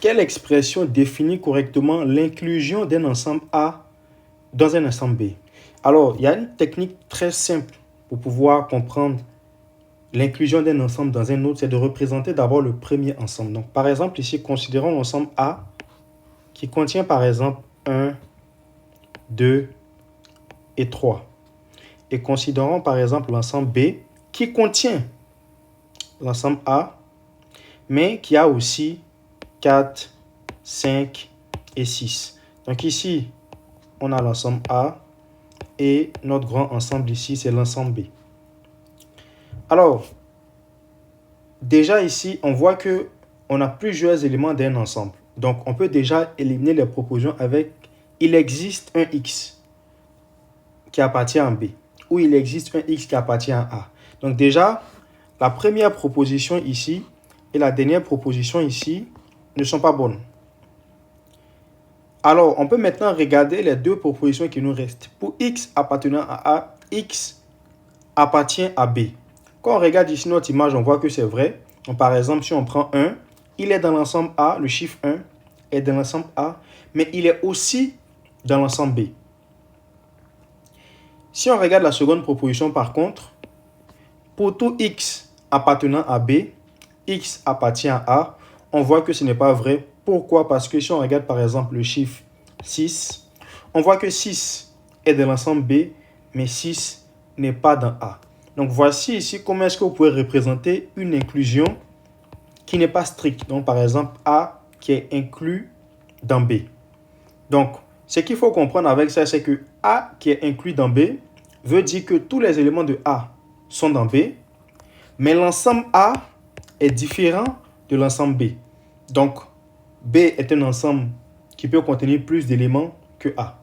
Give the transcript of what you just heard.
quelle expression définit correctement l'inclusion d'un ensemble A dans un ensemble B? Alors, il y a une technique très simple pour pouvoir comprendre l'inclusion d'un ensemble dans un autre, c'est de représenter d'abord le premier ensemble. Donc, par exemple, ici, considérons l'ensemble A qui contient par exemple 1, 2 et 3. Et considérons par exemple l'ensemble B qui contient l'ensemble A, mais qui a aussi 4, 5 et 6. Donc ici, on a l'ensemble A et notre grand ensemble ici, c'est l'ensemble B. Alors, déjà ici, on voit que on a plusieurs éléments d'un ensemble. Donc, on peut déjà éliminer les propositions avec « il existe un X qui appartient à B » ou « il existe un X qui appartient à A ». Donc déjà, la première proposition ici et la dernière proposition ici ne sont pas bonnes. Alors, on peut maintenant regarder les deux propositions qui nous restent. Pour X appartenant à A, X appartient à B. Quand on regarde ici notre image, on voit que c'est vrai. Donc, par exemple, si on prend 1, il est dans l'ensemble A, le chiffre 1 est dans l'ensemble A, mais il est aussi dans l'ensemble B. Si on regarde la seconde proposition, par contre, pour tout X appartenant à B, X appartient à A, on voit que ce n'est pas vrai. Pourquoi? Parce que si on regarde par exemple le chiffre 6, on voit que 6 est dans l'ensemble B, mais 6 n'est pas dans A. Donc voici ici comment est-ce que vous pouvez représenter une inclusion qui n'est pas stricte. Donc par exemple A qui est inclus dans B. Donc ce qu'il faut comprendre avec ça, c'est que A qui est inclus dans B veut dire que tous les éléments de A sont dans B, mais l'ensemble A est différent de l'ensemble B. Donc, B est un ensemble qui peut contenir plus d'éléments que A.